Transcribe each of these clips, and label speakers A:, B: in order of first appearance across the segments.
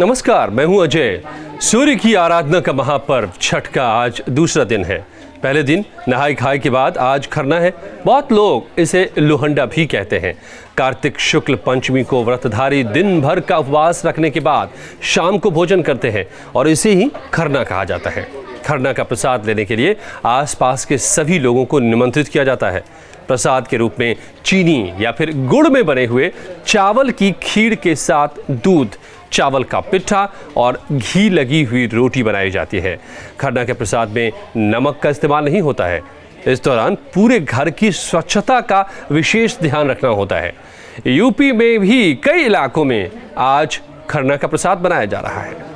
A: नमस्कार, मैं हूं अजय। सूर्य की आराधना का महापर्व छठ का आज दूसरा दिन है। पहले दिन नहाय खाए के बाद आज खरना है। बहुत लोग इसे लोहंडा भी कहते हैं। कार्तिक शुक्ल पंचमी को व्रतधारी दिन भर का उपवास रखने के बाद शाम को भोजन करते हैं और इसे ही खरना कहा जाता है। खरना का प्रसाद लेने के लिए आसपास के सभी लोगों को निमंत्रित किया जाता है। प्रसाद के रूप में चीनी या फिर गुड़ में बने हुए चावल की खीर के साथ दूध, चावल का पिट्ठा और घी लगी हुई रोटी बनाई जाती है। खरना के प्रसाद में नमक का इस्तेमाल नहीं होता है। इस दौरान पूरे घर की स्वच्छता का विशेष ध्यान रखना होता है। यूपी में भी कई इलाकों में आज खरना का प्रसाद बनाया जा रहा है।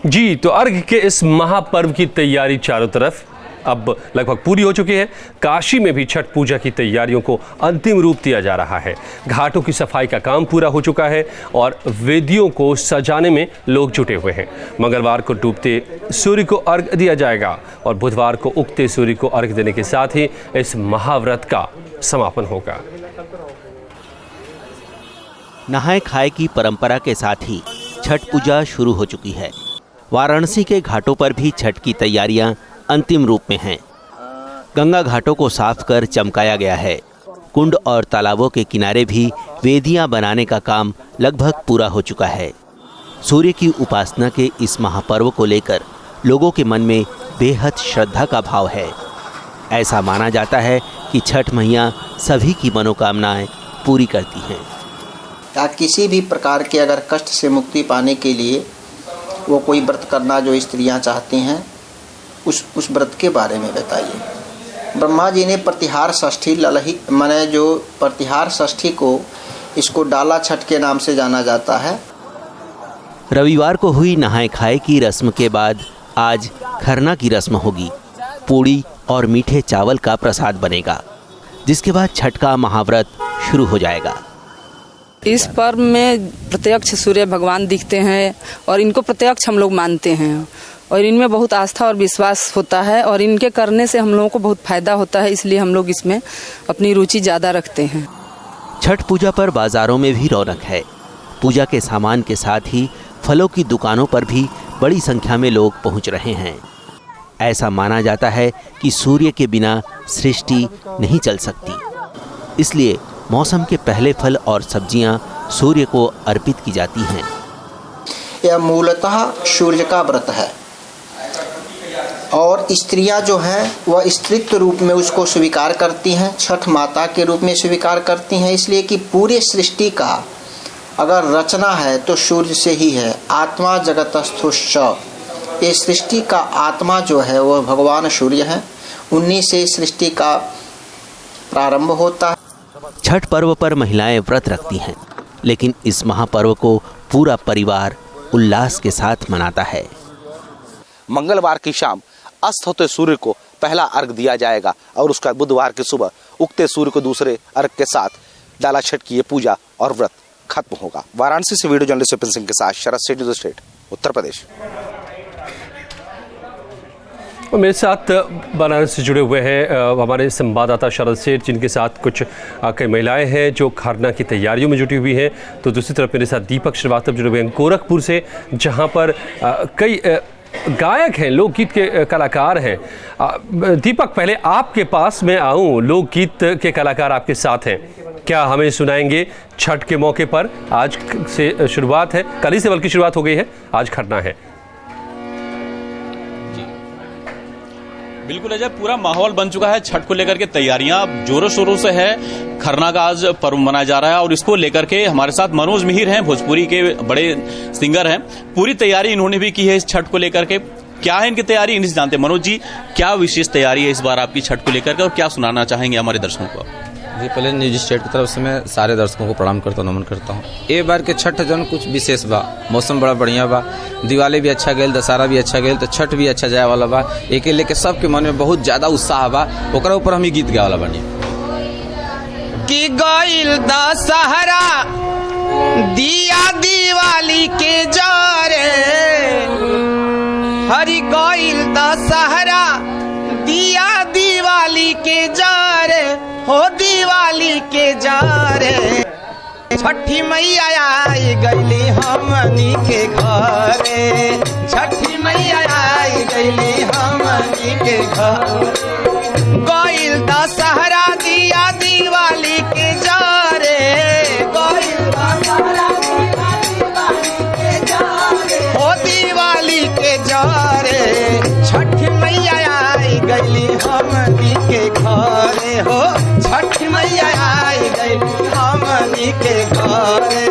A: जी, तो अर्घ के इस महापर्व की तैयारी चारों तरफ अब लगभग पूरी हो चुकी है। काशी में भी छठ पूजा की तैयारियों को अंतिम रूप दिया जा रहा है। घाटों की सफाई का काम पूरा हो चुका है और वेदियों को सजाने में लोग जुटे हुए हैं। मंगलवार को डूबते सूर्य को अर्घ दिया जाएगा और बुधवार को उगते सूर्य को अर्घ देने के साथ ही इस महाव्रत का समापन होगा।
B: नहाय खाए की परंपरा के साथ ही छठ पूजा शुरू हो चुकी है। वाराणसी के घाटों पर भी छठ की तैयारियां अंतिम रूप में हैं। गंगा घाटों को साफ कर चमकाया गया है। कुंड और तालाबों के किनारे भी वेदियां बनाने का काम लगभग पूरा हो चुका है। सूर्य की उपासना के इस महापर्व को लेकर लोगों के मन में बेहद श्रद्धा का भाव है। ऐसा माना जाता है कि छठ मैया सभी की मनोकामनाएं पूरी करती हैं।
C: या किसी भी प्रकार के अगर कष्ट से मुक्ति पाने के लिए वो कोई व्रत करना जो स्त्रियां चाहती हैं, उस व्रत के बारे में बताइए। ब्रह्मा जी ने प्रतिहार षष्ठी माने जो प्रतिहार षष्ठी को इसको डाला छठ के नाम से जाना जाता है।
B: रविवार को हुई नहाय खाए की रस्म के बाद आज खरना की रस्म होगी। पूड़ी और मीठे चावल का प्रसाद बनेगा, जिसके बाद छठ का महाव्रत शुरू हो जाएगा।
D: इस पर्व में प्रत्यक्ष सूर्य भगवान दिखते हैं और इनको प्रत्यक्ष हम लोग मानते हैं और इनमें बहुत आस्था और विश्वास होता है और इनके करने से हम लोगों को बहुत फायदा होता है, इसलिए हम लोग इसमें अपनी रुचि ज़्यादा रखते हैं।
B: छठ पूजा पर बाजारों में भी रौनक है। पूजा के सामान के साथ ही फलों की दुकानों पर भी बड़ी संख्या में लोग पहुंच रहे हैं। ऐसा माना जाता है कि सूर्य के बिना सृष्टि नहीं चल सकती, इसलिए मौसम के पहले फल और सब्जियां सूर्य को अर्पित की जाती हैं।
C: यह मूलतः सूर्य का व्रत है और स्त्रियां जो हैं वह स्त्रीत्व रूप में उसको स्वीकार करती हैं, छठ माता के रूप में स्वीकार करती हैं, इसलिए कि पूरे सृष्टि का अगर रचना है तो सूर्य से ही है। आत्मा जगतस्थुश्च, ये सृष्टि का आत्मा जो है वह भगवान सूर्य हैं, उन्हीं से सृष्टि का प्रारंभ होता है।
B: छठ पर्व पर महिलाएं व्रत रखती हैं, लेकिन इस महापर्व को पूरा परिवार उल्लास के साथ मनाता है।
E: मंगलवार की शाम अस्त होते सूर्य को पहला अर्घ दिया जाएगा और उसका बुधवार की सुबह उगते सूर्य को दूसरे अर्घ के साथ डाला छठ की ये पूजा और व्रत खत्म होगा। वाराणसी से वीडियो जर्नलिस्ट विपिन सिंह के साथ शरद स्टेट, उत्तर प्रदेश।
A: और मेरे साथ बनारस से जुड़े हुए हैं हमारे संवाददाता शरद सेठ, जिनके साथ कुछ कई महिलाएं हैं जो खरना की तैयारियों में जुटी हुई हैं। तो दूसरी तरफ मेरे साथ दीपक श्रीवास्तव जुड़े हुए हैं गोरखपुर से, जहां पर कई गायक हैं, लोकगीत के कलाकार हैं। दीपक, पहले आपके पास मैं आऊं, लोकगीत के कलाकार आपके साथ हैं, क्या हमें सुनाएंगे? छठ के मौके पर आज से शुरुआत है, कल ही से बल्कि शुरुआत हो गई है, आज खरना है।
F: बिल्कुल अजय, पूरा माहौल बन चुका है। छठ को लेकर के तैयारियां जोरों शोरों से है। खरना का आज पर्व मनाया जा रहा है और इसको लेकर के हमारे साथ मनोज मिहिर हैं, भोजपुरी के बड़े सिंगर हैं। पूरी तैयारी इन्होंने भी की है इस छठ को लेकर के। क्या है इनकी तैयारी, इन्हें जानते हैं। मनोज जी, क्या विशेष तैयारी है इस बार आपकी छठ को लेकर के और क्या सुनाना चाहेंगे हमारे दर्शकों को?
G: जी, पहले न्यूज स्टेट की तरफ से मैं सारे दर्शकों को प्रणाम करता हूँ, नमन करता हूँ। ए बार के छठ जन कुछ विशेष बा, मौसम बड़ा बढ़िया बा, दिवाली भी अच्छा गया, दशहरा भी अच्छा गया, तो छठ भी अच्छा जाए वाला बा। एक लेके सबके मन में बहुत ज्यादा उत्साह बा, ओकरा ऊपर हम ही गीत गाए वाला बनी।
H: कि गइल दशहरा दिया दिवाली के जारे, हरि गइल दशहरा दिया दिवाली के जारे, हो दिवाली के जारे। छठी मैया आई गईली हमनी के घरे, छठी मैया आई गईली हमनी के घरे। गइल दशहरा दिया दिवाली के जारे, गइल दशहरा दिया दिवाली के जारे, हो दिवाली के जारे। छठी मैया आई गईली हमनी के घरे, हो छठी मैया आई गईली हमनी के घरे।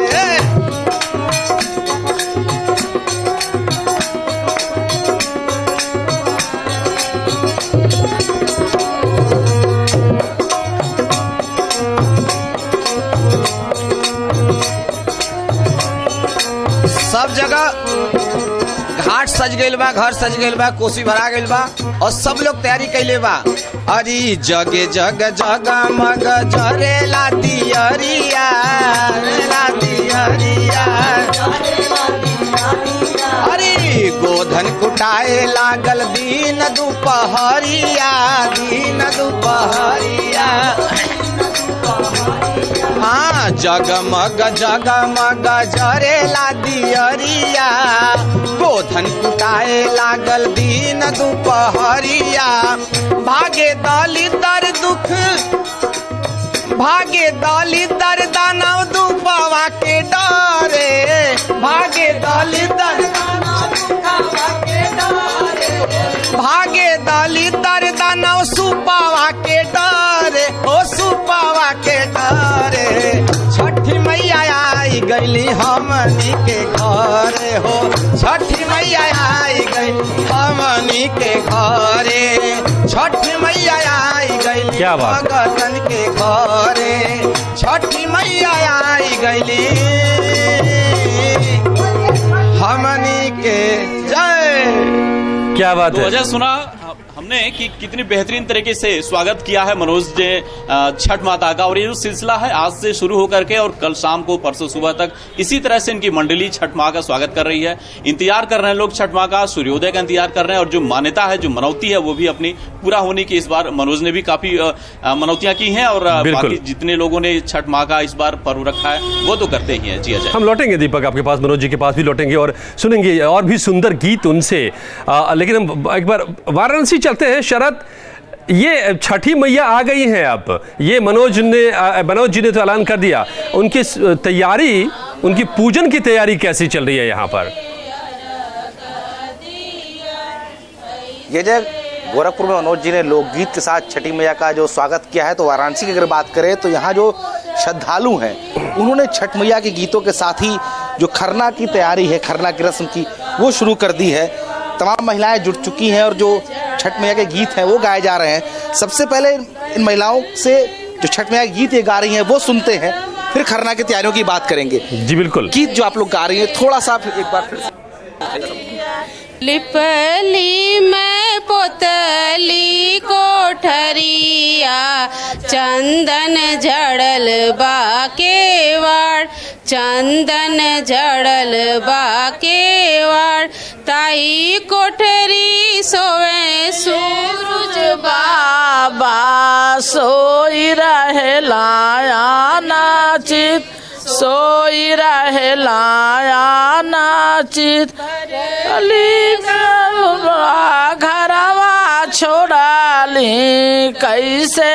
H: सब जगह घाट सज गइल बा, घर सज गइल बा, कोसी भरा गइल बा और सब लोग तैयारी कैले बा। अरे जगे जग जगमग जरेला दियरिया, ला दियरिया। अरे गोधन कुटाए लागल दिन दुपहरिया, दिन दुपहरिया। हाँ जगमग जगमग जरेला दियरिया, गोधन कुटाए लागल दिन दुपहरिया। भागे दलितर दुख, भागे दलितर दानव दुपवा के डरे, भागे दलितर भागे दलितर दानव सुपावा के डरे, ओ सुपावा के डरे। छठी मैया आई गईली हमनी के घरे, हो छठी मैया आई गईली हमनी के घरे। छठी मैया आई गईली भगतन के घरे, छठी मैया आई गईली हमनी के जय।
A: क्या बात है।
F: वजह सुना हमने कि कितनी बेहतरीन तरीके से स्वागत किया है मनोज ने छठ माता का, और ये जो सिलसिला है आज से शुरू होकर के और कल शाम को परसों सुबह तक इसी तरह से इनकी मंडली छठ माँ का स्वागत कर रही है। इंतजार कर रहे हैं लोग छठ माँ का, सूर्योदय का इंतजार कर रहे हैं, और जो मान्यता है, जो मनौती है, वो भी अपनी पूरा होने की इस बार मनोज ने भी काफी मनौतियां की हैं, और बाकी जितने लोगों ने छठ माँ का इस बार पर्व रखा है वो तो करते ही है। जी अजय,
A: हम लौटेंगे दीपक आपके पास, मनोज जी के पास भी लौटेंगे और सुनेंगे और भी सुंदर गीत उनसे। लेकिन हम एक बार वाराणसी चलते हैं। शरद, ये छठी मैया आ गई हैं अब, ये मनोज जी ने तो ऐलान कर दिया, उनकी तैयारी, उनकी पूजन की तैयारी कैसी चल रही है यहाँ पर?
E: ये जब गोरखपुर में मनोज जी ने लोकगीत के साथ छठी मैया का जो स्वागत किया है, तो वाराणसी की अगर बात करें तो यहाँ जो श्रद्धालु हैं उन्होंने छठ मैया के गीतों के साथ ही जो खरना की तैयारी है, खरना की रस्म की, वो शुरू कर दी है। तमाम महिलाएं जुट चुकी हैं और जो छठ मैया के गीत हैं वो गाए जा रहे हैं। सबसे पहले इन महिलाओं से जो छठ मैया के गीत ये गा रही हैं वो सुनते हैं, फिर खरना की तैयारियों की बात करेंगे।
A: जी बिल्कुल।
E: गीत जो आप लोग गा रही हैं थोड़ा सा एक बार फिर।
I: लिपली मैं पोतली कोठरिया, चंदन जड़ल बाकेवाड़, चंदन जड़ल बाकेवाड़। ताई कोठरी सोवे सूरज बाबा, सोई रहे लाया नाचित, सोई रहे लाया नाचित। घरवा छोड़ाली कैसे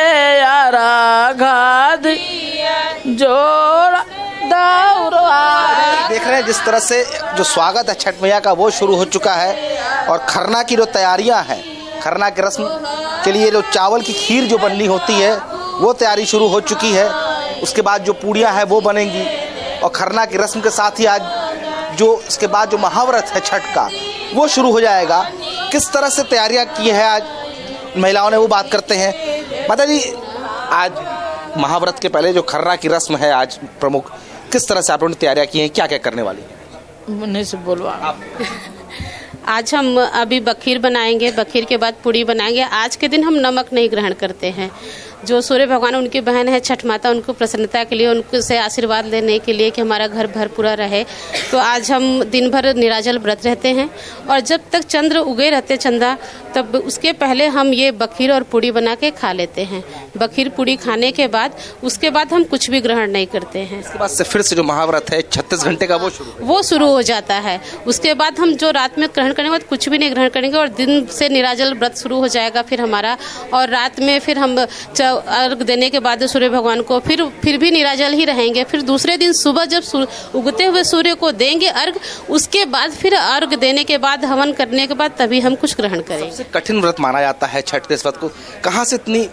I: जोड़ा दौड़ा।
E: देख रहे हैं जिस तरह से जो स्वागत है छठ मैया का वो शुरू हो चुका है, और खरना की जो तैयारियां हैं, खरना की रस्म के लिए जो चावल की खीर जो बननी होती है वो तैयारी शुरू हो चुकी है। उसके बाद जो पूड़ियाँ हैं वो बनेंगी, और खरना की रस्म के साथ ही आज जो इसके बाद जो महाव्रत है छठ का वो शुरू हो जाएगा। किस तरह से तैयारियां की है आज महिलाओं ने, वो बात करते हैं। माता जी, आज महाव्रत के पहले जो खरना की रस्म है आज प्रमुख, किस तरह से आप लोगों ने तैयारियां की हैं, क्या क्या करने वाली हैं?
I: मुन्ने से बोलवा। आज हम अभी बखीर बनाएंगे, बखीर के बाद पूड़ी बनाएंगे। आज के दिन हम नमक नहीं ग्रहण करते हैं, जो सूर्य भगवान उनकी बहन है छठ माता, उनको प्रसन्नता के लिए, उनसे आशीर्वाद लेने के लिए कि हमारा घर भर पूरा रहे। तो आज हम दिन भर निराजल व्रत रहते हैं और जब तक चंद्र उगे रहते चंदा, तब उसके पहले हम ये बखीर और पूड़ी बना के खा लेते हैं। बखीर पूड़ी खाने के बाद उसके बाद हम कुछ भी ग्रहण नहीं करते हैं।
E: इसके बाद से फिर से जो महाव्रत है 36 घंटे का वो
I: शुरू हो जाता है। उसके बाद हम जो रात में ग्रहण करेंगे कुछ भी नहीं ग्रहण करेंगे और दिन से निराजल व्रत शुरू हो जाएगा फिर हमारा। और रात में फिर हम अर्घ देने के बाद सूर्य भगवान को फिर भी निराजल ही रहेंगे। फिर दूसरे दिन सुबह जब उगते हुए सूर्य को देंगे अर्घ, उसके बाद फिर अर्घ देने के बाद हवन करने के बाद तभी हम कुछ ग्रहण करेंगे।
E: सबसे कठिन व्रत माना जाता है छठ के इस व्रत को। कहाँ से इतनी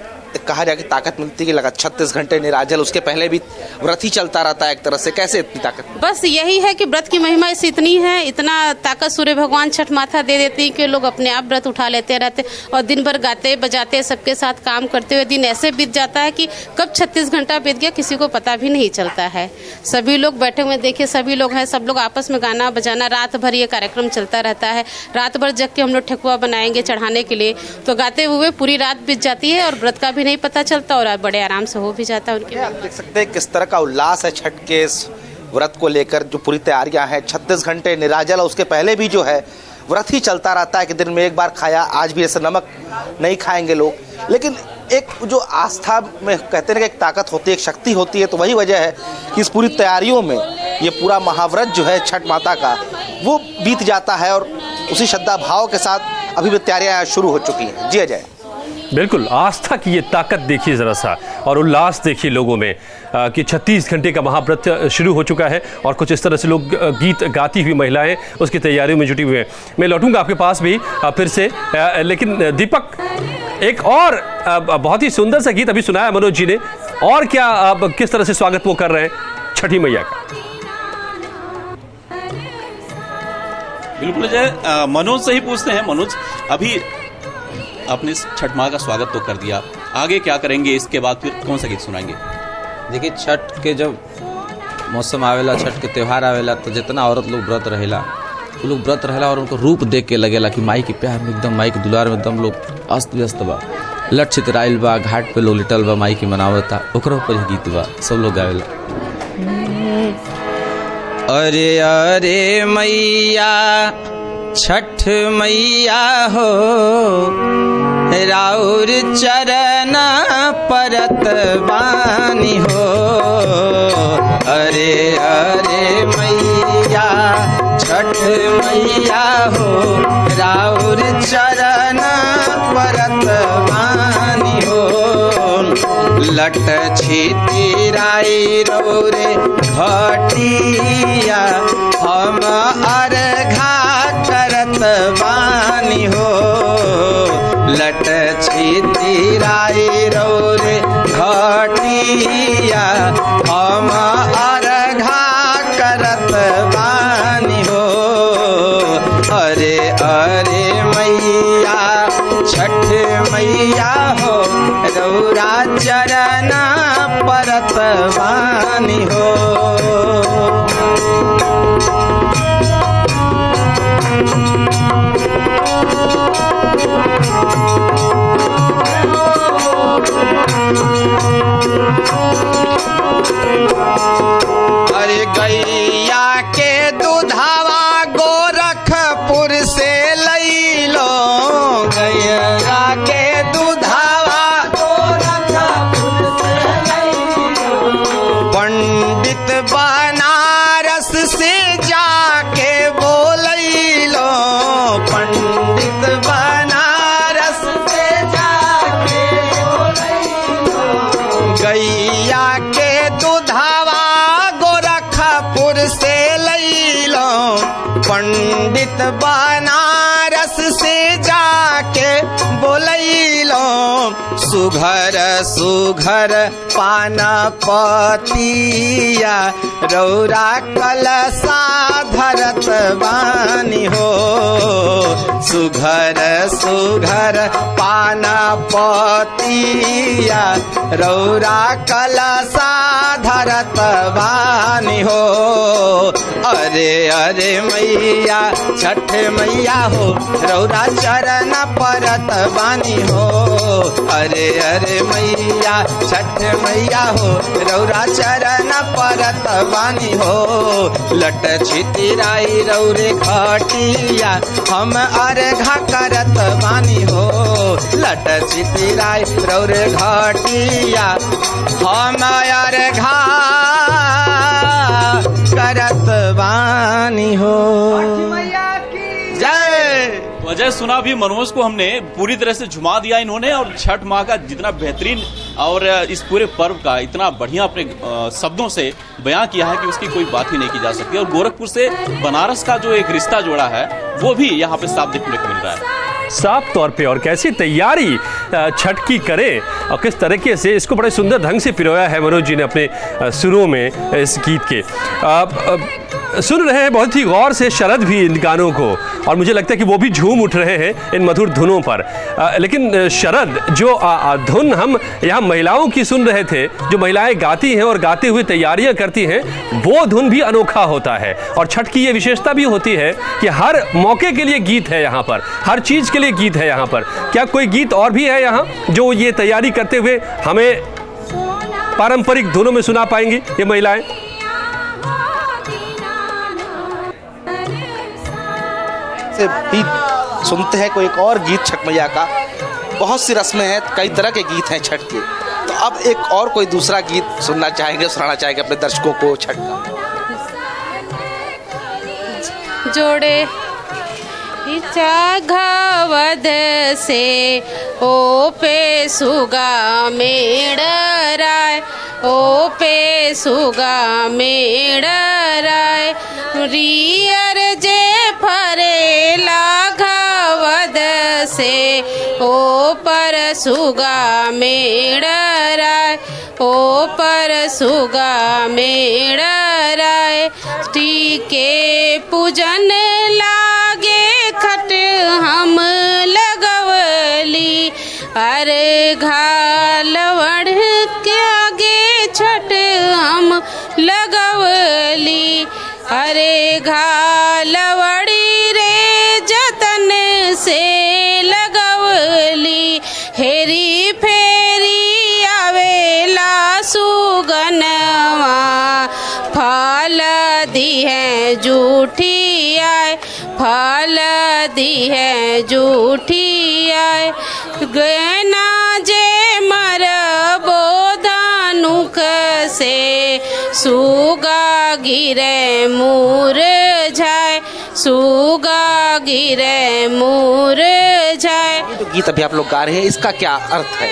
E: कहा जाए कि ताकत मिलती है कि लगा 36 घंटे निराजल, उसके पहले भी व्रत ही चलता रहता है एक तरह से, कैसे इतनी ताकत?
I: बस यही है कि व्रत की महिमा इससे इतनी है, इतना ताकत सूर्य भगवान छठ माता दे देती है कि लोग अपने आप व्रत उठा लेते रहते और दिन भर गाते बजाते सबके साथ काम करते हुए दिन ऐसे बीत जाता है कि कब 36 घंटा बीत गया किसी को पता भी नहीं चलता है। सभी लोग बैठे हुए देखिए, सभी लोग हैं, सब लोग आपस में गाना बजाना, रात भर ये कार्यक्रम चलता रहता है। रात भर जग के हम लोग ठेकुआ बनाएंगे चढ़ाने के लिए, तो गाते हुए पूरी रात बीत जाती है और व्रत का भी नहीं पता चलता और बड़े आराम से हो भी जाता है उनके।
E: आप देख सकते हैं किस तरह का उल्लास है छठ के इस व्रत को लेकर, जो पूरी तैयारियां हैं। 36 घंटे निराजल, उसके पहले भी जो है व्रत ही चलता रहता है कि दिन में एक बार खाया, आज भी ऐसे नमक नहीं खाएंगे लोग। लेकिन एक जो आस्था में कहते हैं कि एक ताकत होती है, एक शक्ति होती है, तो वही वजह है कि इस पूरी तैयारियों में ये पूरा महाव्रत जो है छठ माता का वो बीत जाता है और उसी श्रद्धा भाव के साथ अभी भी तैयारियां शुरू हो चुकी हैं। जी अजय,
A: बिल्कुल, आस्था की ये ताकत देखिए ज़रा सा और उल्लास देखिए लोगों में कि 36 घंटे का महाव्रत शुरू हो चुका है और कुछ इस तरह से लोग गीत गाती हुई महिलाएं उसकी तैयारियों में जुटी हुई हैं। मैं लौटूंगा आपके पास भी फिर से, लेकिन दीपक, एक और बहुत ही सुंदर सा गीत अभी सुनाया मनोज जी ने, और क्या किस तरह से स्वागत वो कर रहे हैं छठी मैया का?
F: बिल्कुल अजय, मनोज से ही पूछते हैं। मनोज, अभी आपने छठ माँ का स्वागत तो कर दिया, आगे क्या करेंगे? इसके बाद फिर कौन सा गीत सुनाएंगे?
G: देखिए, छठ के जब मौसम आवेला, छठ के त्यौहार आवेला, तो जितना औरत लोग व्रत रहेला, वो लोग व्रत रहेला और उनको रूप देख के लगेला कि माई के प्यार में एकदम, माई के दुलार में एकदम लोग अस्त व्यस्त बा, लट छितराइल बा, घाट पे लोग लिटल बा, माई की मनावता, ओकरा ऊपर ही गीत बा, सब लोग गावेला। अरे अरे मैया छठ मैया हो, राउर चरण परत बानी हो। अरे अरे मैया छठ मैया हो, राउर चरण परत बानी हो। लट छितिराई रौरे घटिया, हम अर्घा करत बानी हो। लट छितिराई रौरे घटिया, हम अर्घा करत बानी हो। अरे अरे मैया छठ मैया हो, रौरा चरण परत बानी हो। अरे गैया के दूधावा गोरखपुर से लैलो, गैया के दूधावा गोरखपुर से लैलो। पंडित बनारस से जाके बोलैलो, पंडित बनारस से जाके बोलैलो। गैया के दूधावा गोरखपुर से लैलो, पंडित बनारस से जाके बोलैलो। सुघर सुघर पाना पतिया, रौरा कलसा धरत बानी हो।
H: सुघर सुघर पाना पतिया रौरा कलसा धरत बानी हो। अरे अरे मैया छठ मैया हो रौरा चरण परत बानी हो। अरे अरे मैया छठ मैया हो रौरा चरण परत बानी हो। लट छितिराई रौरे घटिया हम अर्घा करत बानी हो। लट छितिराई रौरे घटिया हम अर्घा करत बानी हो। जय।
F: वजह सुना भी मनोज को हमने पूरी तरह से झुमा दिया इन्होंने, और छठ माँ का जितना बेहतरीन और इस पूरे पर्व का इतना बढ़िया अपने शब्दों से बयां किया है कि उसकी कोई बात ही नहीं की जा सकती। और गोरखपुर से बनारस का जो एक रिश्ता जोड़ा है वो भी यहाँ पे साफ देखने को मिल रहा है
A: साफ तौर पे। और कैसी तैयारी छठ की करें और किस तरीके से इसको बड़े सुंदर ढंग से पिरोया है मनोज जी ने अपने सुरों में इस गीत के। सुन रहे हैं बहुत ही गौर से शरद भी इन गानों को, और मुझे लगता है कि वो भी झूम उठ रहे हैं इन मधुर धुनों पर। लेकिन शरद जो धुन हम यहाँ महिलाओं की सुन रहे थे, जो महिलाएं गाती हैं और गाते हुए तैयारियां करती हैं, वो धुन भी अनोखा होता है। और छठ की ये विशेषता भी होती है कि हर मौके के लिए गीत है यहाँ पर, हर चीज़ के लिए गीत है यहाँ पर। क्या कोई गीत और भी है यहाँ जो ये तैयारी करते हुए हमें पारंपरिक धुनों में सुना पाएंगी ये महिलाएं?
E: से भी सुनते हैं कोई एक और गीत छठ मैया का। बहुत सी रस्में हैं, कई तरह के गीत हैं छठ के, तो अब एक और कोई दूसरा गीत सुनना चाहेंगे, सुनाना चाहेंगे अपने दर्शकों को छठ का।
I: जोड़े घावद से ओ पे सुगा मेड़राय, ओ पे सुगा मेड़राय, रियर जे फरेला घावद से ओ पर सुगा मेड़राय, ओ पर सुगा मेड़राय, टीके पूजन लागे खट हम लगवली, अरे घालवड़ के आगे छठ हम लगवली, अरे घालवड़ी रे जतन से लगवली, हेरी फेरी आवेला सुगनवा, फल दी है जूठी आए, फल दी है जूठी आए, गहना जे मर बोधानुक से सुगा गिरे मुरझाए, सुगा गिरे मुरझाए।
E: तो गीत अभी आप लोग गा रहे हैं, इसका क्या अर्थ है?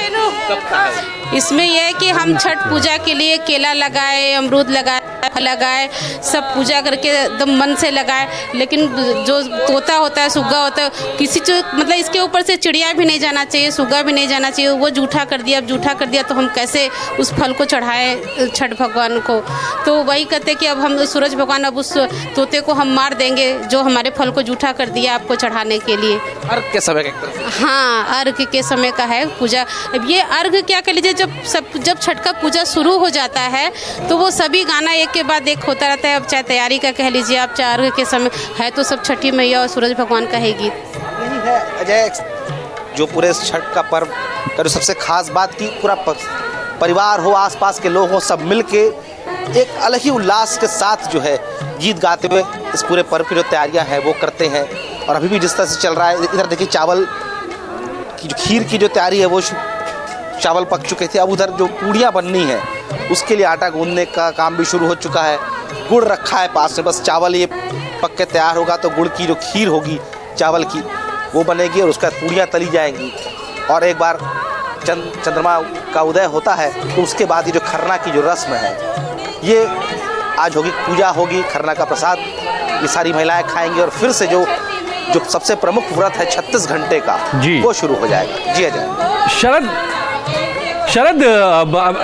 I: इसमें यह है कि हम छठ पूजा के लिए केला लगाए, अमरूद लगाए, सब पूजा करके एकदम मन से लगाए। लेकिन जो तोता होता है, सुग्गा होता है, किसी जो मतलब इसके ऊपर से चिड़िया भी नहीं जाना चाहिए, सुग्गा भी नहीं जाना चाहिए। वो जूठा कर दिया, अब जूठा कर दिया तो हम कैसे उस फल को चढ़ाए छठ भगवान को? तो वही कहते कि अब हम सूरज भगवान, अब उस तोते को हम मार देंगे जो हमारे फल को जूठा कर दिया आपको चढ़ाने के लिए।
E: अर्घ के समय
I: हाँ, अर्घ के समय का है पूजा। अब ये अर्घ क्या कह लीजिए, जब छठ का पूजा शुरू हो जाता है तो वो सभी गाना एक के बाद एक होता रहता है। अब चाहे तैयारी का कह लीजिए आप, चाहे अर्घ के समय है तो सब छठी मैया और सूरज भगवान का है गीत।
E: यही है अजय, जो पूरे छठ का पर्व का जो सबसे खास बात की पूरा परिवार हो, आसपास के लोग हो, सब मिल के एक अलग ही उल्लास के साथ जो है गीत गाते हुए इस पूरे पर्व की जो तैयारियां हैं वो करते हैं। और अभी भी जिस तरह से चल रहा है, इधर देखिए चावल की जो खीर की जो तैयारी है वो चावल पक चुके थे, अब उधर जो पूड़ियाँ बननी है उसके लिए आटा गूंदने का काम भी शुरू हो चुका है। गुड़ रखा है पास में, बस चावल ये पक के तैयार होगा तो गुड़ की जो खीर होगी चावल की वो बनेगी और उसका पूड़ियाँ तली जाएंगी। और एक बार चंद्रमा का उदय होता है तो उसके बाद ये जो खरना की जो रस्म है ये आज होगी, पूजा होगी, खरना का प्रसाद ये सारी महिलाएं खाएंगी और फिर से जो सबसे प्रमुख व्रत है 36 घंटे का वो शुरू हो जाएगा। जी अजय। शरद,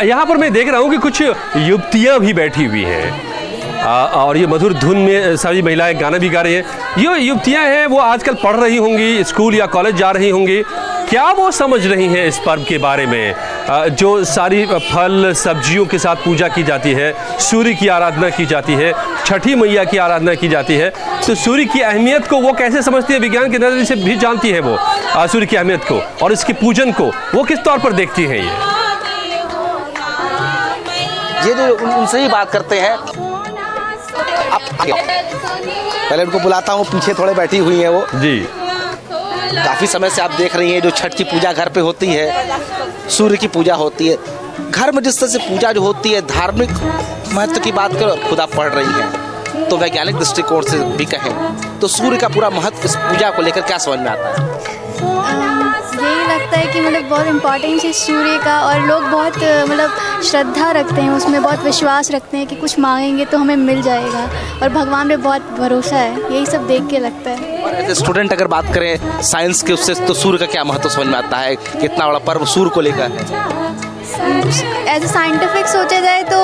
A: यहाँ पर मैं देख रहा हूँ कि कुछ युवतियाँ भी बैठी हुई हैं। और ये मधुर धुन में सारी महिलाएं गाना भी गा रही हैं। ये युवतियां हैं वो आजकल पढ़ रही होंगी, स्कूल या कॉलेज जा रही होंगी। क्या वो समझ रही हैं इस पर्व के बारे में? जो सारी फल सब्जियों के साथ पूजा की जाती है, सूर्य की आराधना की जाती है, छठी मैया की आराधना की जाती है, तो सूर्य की अहमियत को वो कैसे समझती है? विज्ञान के नज़रिए से भी जानती है वो सूर्य की अहमियत को, और इसके पूजन को वो किस तौर पर देखती हैं?
E: ये जो उनसे ही बात करते हैं। पहले उनको बुलाता हूँ, पीछे थोड़े बैठी हुई हैं वो
A: जी।
E: काफ़ी समय से आप देख रही हैं जो छठ की पूजा घर पे होती है, सूर्य की पूजा होती है घर में। जिस तरह से पूजा जो होती है, धार्मिक महत्व की बात करो, खुद आप पढ़ रही हैं, तो वैज्ञानिक दृष्टिकोण से भी कहें तो सूर्य का पूरा महत्व इस पूजा को लेकर क्या समझ में आता है?
J: यही लगता है कि मतलब बहुत इम्पोर्टेंस है सूर्य का, और लोग बहुत मतलब श्रद्धा रखते हैं उसमें, बहुत विश्वास रखते हैं कि कुछ मांगेंगे तो हमें मिल जाएगा, और भगवान पे बहुत भरोसा है। यही सब देख के लगता है।
E: और एज ए स्टूडेंट अगर बात करें साइंस के, उससे तो सूर्य का क्या महत्व समझ में आता है? कितना बड़ा पर्व सूर्य को लेकर है?
J: एज ए साइंटिफिक सोचा जाए तो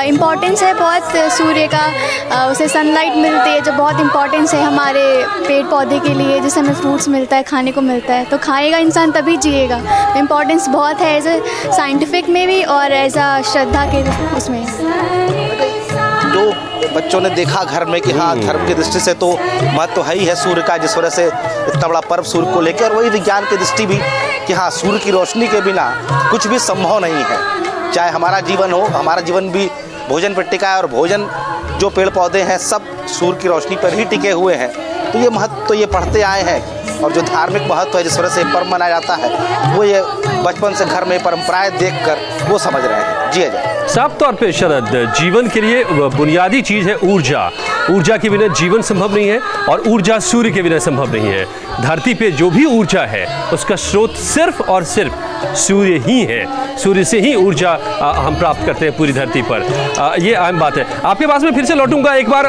J: इम्पोर्टेंस है बहुत सूर्य का। उसे सनलाइट मिलती है जो बहुत इम्पोर्टेंस है हमारे पेड़ पौधे के लिए, जिससे हमें फ्रूट्स मिलता है, खाने को मिलता है, तो खाएगा इंसान तभी जिएगा। इम्पोर्टेंस बहुत है एज ए साइंटिफिक में भी और एज अ श्रद्धा के उसमें।
E: जो बच्चों ने देखा घर में कि हाँ धर्म की दृष्टि से तो महत्व है ही है सूर्य का, जिस वजह से इतना बड़ा पर्व सूर्य को लेकर, और वही विज्ञान की दृष्टि भी कि हाँ सूर्य की रोशनी के बिना कुछ भी संभव नहीं है। चाहे हमारा जीवन हो, हमारा जीवन भी भोजन पर टिका है, और भोजन जो पेड़ पौधे हैं सब सूर्य की रोशनी पर ही टिके हुए हैं। तो ये महत्व तो ये पढ़ते आए हैं, और जो धार्मिक महत्व है जिस वजह से पर्व मनाया जाता है, वो ये बचपन से घर में परंपराएं देखकर वो समझ रहे हैं। जी अजय।
A: साफ तौर पे शरद, जीवन के लिए बुनियादी चीज़ है ऊर्जा। ऊर्जा के बिना जीवन संभव नहीं है, और ऊर्जा सूर्य के बिना संभव नहीं है। धरती पे जो भी ऊर्जा है उसका स्रोत सिर्फ और सिर्फ सूर्य ही है। सूर्य से ही ऊर्जा हम प्राप्त करते हैं पूरी धरती पर। ये आम बात है। आपके पास में फिर से लौटूंगा, एक बार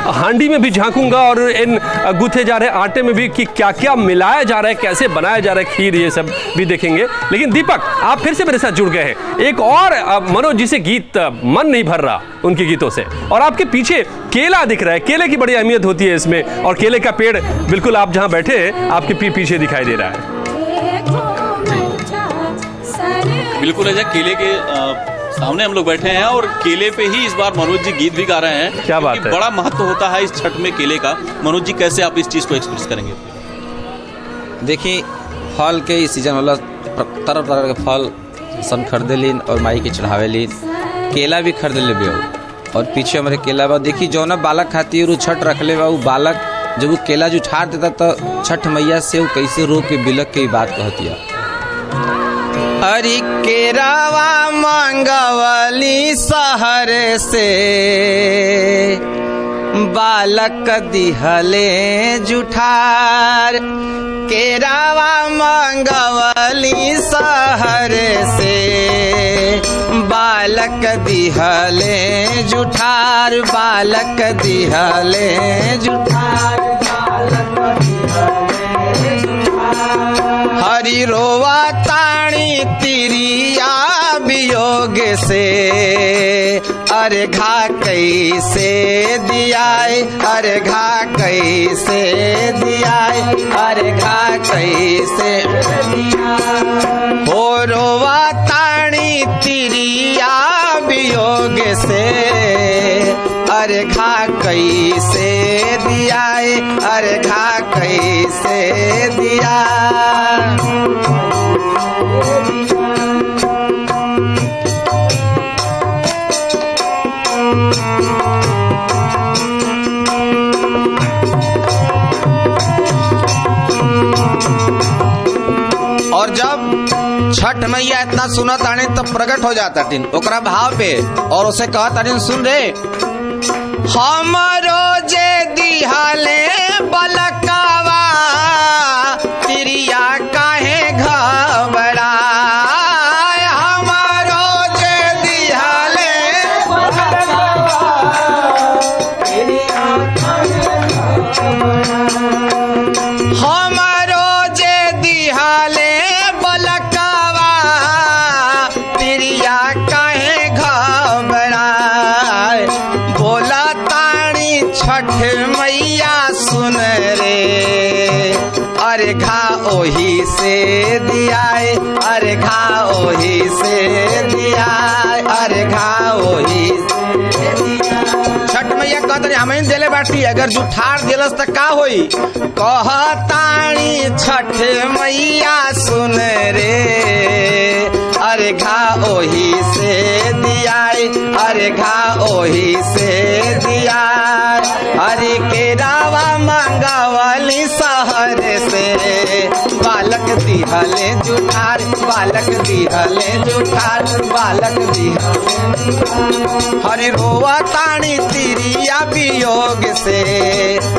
A: हांडी में भी झांकूंगा, और इन गूथे जा रहे आटे में भी कि क्या क्या मिलाया जा रहा है, कैसे बनाया जा रहा है खीर, ये सब भी देखेंगे। लेकिन दीपक, आप फिर से मेरे साथ जुड़ गए हैं। एक और मनोज जी से गीत मन नहीं भर रहा उनके गीतों से, और आपके पीछे केला दिख रहा है। केले की बड़ी अहमियत होती है इसमें, और केले का पेड़ बिल्कुल आप जहां बैठे हैं आपके पीछे दिखाई दे रहा है।
F: बिल्कुल अजय, केले के सामने हम लोग बैठे हैं, और केले पे ही इस बार मनोज जी गीत भी गा रहे हैं।
A: क्या बात है।
F: बड़ा महत्व होता है इस छठ में केले का। मनोज जी, कैसे आप इस चीज को एक्सप्रेस करेंगे?
G: देखिए, फल के इस सीजन वाला तरह तरह के फल सब खरीदे लीन और माई के चढ़ावे लीन। केला भी खरीद ले भी, और पीछे हमारे केला बा देखी जो ना बालक खाती है छठ रख ले बा। वो बालक जब वो केला जो उठार देता तो छठ मैया से वो कैसे रो के बिलक के बात कहती है।
H: अरे केरावा मांगवली शहर से, बालक दिहले जुठार। केरावा मांगवली शहर से, बालक दिहले जुठार। बालक दिहले जुठार, बालक दिहले जुठार। हरि रोवा ताणी तिरिया वियोग से, अर्घा कैसे दियाए, अर्घा कैसे दियाए, अर्घा कैसे हो। रोवा ताणी तिरिया वियोग से, अर्घा कैसे दियाए, अर्घा कैसे दिया। और जब छठ मैया इतना सुनत आने तब प्रकट हो जाता टीन ओकरा भाव पे, और उसे कहता टीन सुन रे, हमरो जे दिहाले बलकावा, तिरिया काहे घबराए। हमरो जे दिहाले बलकावा, तिरिया काहे घबराए। हमरो जे दिहाले बलकावा, तिरिया काहे घबराए। बोला अरे घा ओही से दियाए, अरे घा ओही से दियाए, अरे घा ओही से दियाए। छठ मैया कहते हमें देले बाटी, अगर जुठार दिलस त का होई? कहतानी छठ मैया सुन रे, अरे घा ओही से दियाए, अरे घा ओही से दियाए। अरे केरावा मंगावली शहर से, बालक दिहले जुठार, बालक दिहले जुठार, बालक दिहले। हरि रोवा तानी तिरिया वियोग से,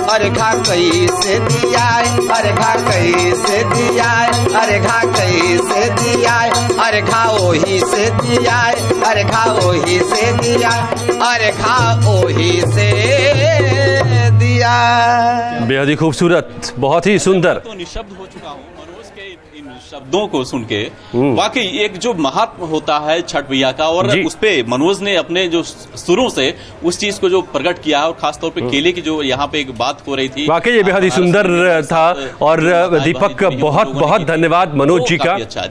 H: अरे घा कैसे दियाए, अरे घा कैसे दियाए, अरे घा कैसे दियाए, अरे घा ओही से दियाए, अरे घा ओही से दियाए, अरे घा ओही से दिया।
A: बेहद ही खूबसूरत, बहुत ही सुंदर।
F: तो निशब्द हो चुका हूँ मनोज के इन शब्दों को सुन के। वाकई एक जो महात्म होता है छठ मैया का, और उस पे मनोज ने अपने जो सुरों से उस चीज को जो प्रकट किया है, और खासतौर पे केले की जो यहाँ पे एक बात हो रही थी,
A: वाकई ये बेहद ही सुंदर था। और दीपक बहुत बहुत धन्यवाद मनोज जी का।
F: अच्छा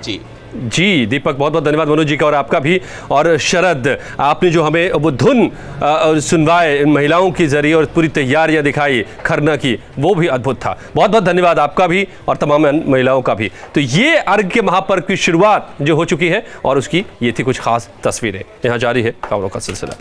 A: जी दीपक बहुत बहुत धन्यवाद मनोज जी का, और आपका भी। और शरद, आपने जो हमें वो धुन सुनवाए महिलाओं के जरिए और पूरी तैयारियां दिखाई खरना की, वो भी अद्भुत था। बहुत बहुत धन्यवाद आपका भी और तमाम महिलाओं का भी। तो ये अर्घ के महापर्व की शुरुआत जो हो चुकी है, और उसकी ये थी कुछ खास तस्वीरें। यहाँ जारी है खबरों का सिलसिला।